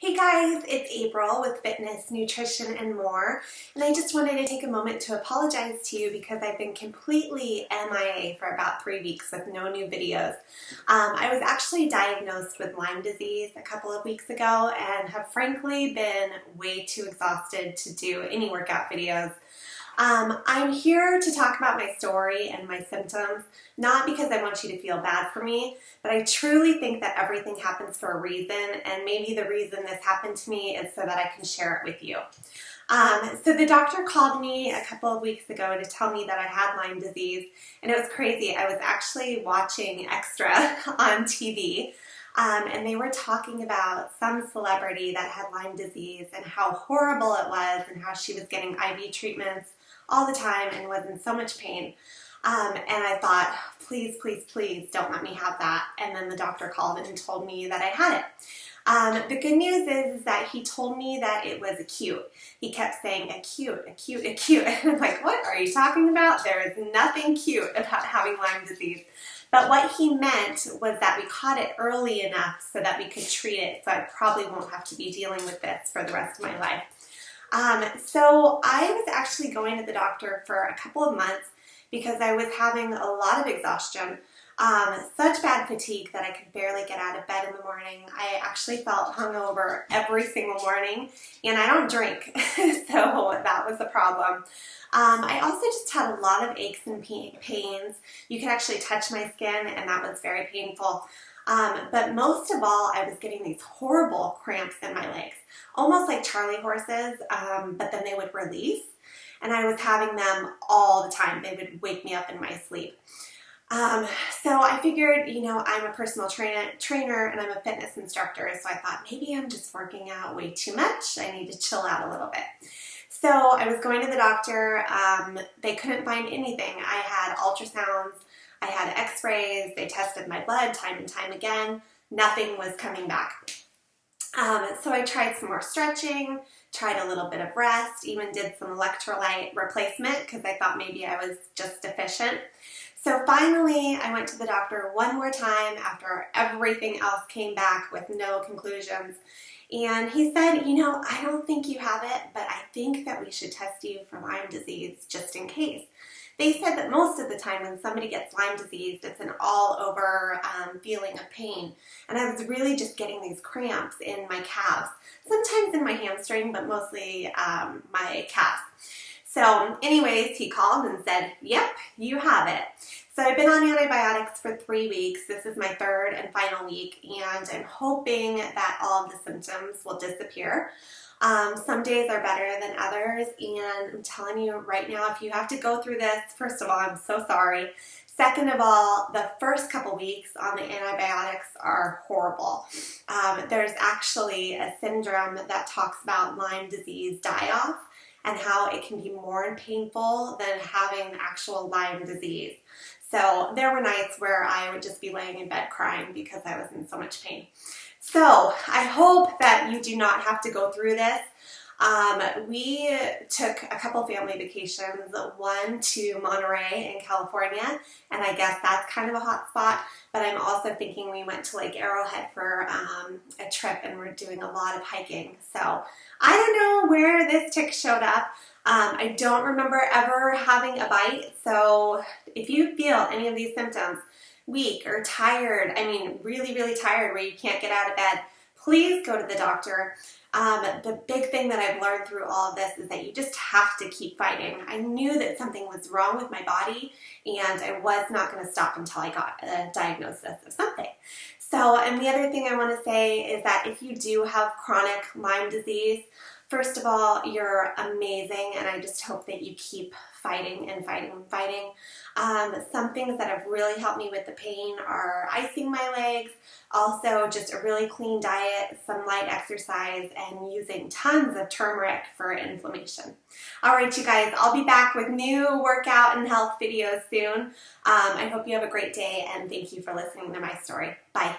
Hey guys, it's April with Fitness, Nutrition, and More, and I just wanted to take a moment to apologize to you because I've been completely MIA for about 3 weeks with no new videos. I was actually diagnosed with Lyme disease a couple of weeks ago and have frankly been way too exhausted to do any workout videos. I'm here to talk about my story and my symptoms, not because I want you to feel bad for me, but I truly think that everything happens for a reason, and maybe the reason this happened to me is so that I can share it with you. So the doctor called me a couple of weeks ago to tell me that I had Lyme disease, and it was crazy. I was actually watching Extra on TV, and they were talking about some celebrity that had Lyme disease and how horrible it was and how she was getting IV treatments all the time and was in so much pain. And I thought, please, please, please don't let me have that. And then the doctor called and told me that I had it. The good news is that he told me that it was acute. He kept saying acute, acute, acute. And I'm like, what are you talking about? There is nothing cute about having Lyme disease. But what he meant was that we caught it early enough so that we could treat it, so I probably won't have to be dealing with this for the rest of my life. So I was actually going to the doctor for a couple of months because I was having a lot of exhaustion, such bad fatigue that I could barely get out of bed in the morning. I actually felt hungover every single morning, and I don't drink, so that was a problem. I also just had a lot of aches and pains. You could actually touch my skin, and that was very painful. But most of all, I was getting these horrible cramps in my legs, almost like Charlie horses, but then they would release, and I was having them all the time. They would wake me up in my sleep. So I figured, I'm a personal trainer and I'm a fitness instructor, so I thought maybe I'm just working out way too much. I need to chill out a little bit. So I was going to the doctor. They couldn't find anything. I had ultrasounds. I had x-rays, they tested my blood time and time again, nothing was coming back. So I tried some more stretching, tried a little bit of rest, even did some electrolyte replacement because I thought maybe I was just deficient. So finally, I went to the doctor one more time after everything else came back with no conclusions. And he said, I don't think you have it, but I think that we should test you for Lyme disease just in case. They said that most of the time when somebody gets Lyme disease, it's an all-over feeling of pain. And I was really just getting these cramps in my calves, sometimes in my hamstring, but mostly my calves. So anyways, he called and said, yep, you have it. So I've been on antibiotics for 3 weeks. This is my third and final week, and I'm hoping that all of the symptoms will disappear. Some days are better than others, and I'm telling you right now, if you have to go through this, first of all, I'm so sorry. Second of all, the first couple weeks on the antibiotics are horrible. There's actually a syndrome that talks about Lyme disease die-off and how it can be more painful than having actual Lyme disease. So there were nights where I would just be laying in bed crying because I was in so much pain. So I hope that you do not have to go through this. We took a couple family vacations, one to Monterey in California, and I guess that's kind of a hot spot, but I'm also thinking we went to Lake Arrowhead for a trip, and we're doing a lot of hiking. So I don't know where this tick showed up. I don't remember ever having a bite, so if you feel any of these symptoms, weak or tired, really, really tired where you can't get out of bed, please go to the doctor. The big thing that I've learned through all of this is that you just have to keep fighting. I knew that something was wrong with my body, and I was not going to stop until I got a diagnosis of something. So, and the other thing I want to say is that if you do have chronic Lyme disease, first of all, you're amazing, and I just hope that you keep fighting and fighting and fighting. Some things that have really helped me with the pain are icing my legs, also just a really clean diet, some light exercise, and using tons of turmeric for inflammation. All right, you guys, I'll be back with new workout and health videos soon. I hope you have a great day, and thank you for listening to my story. Bye.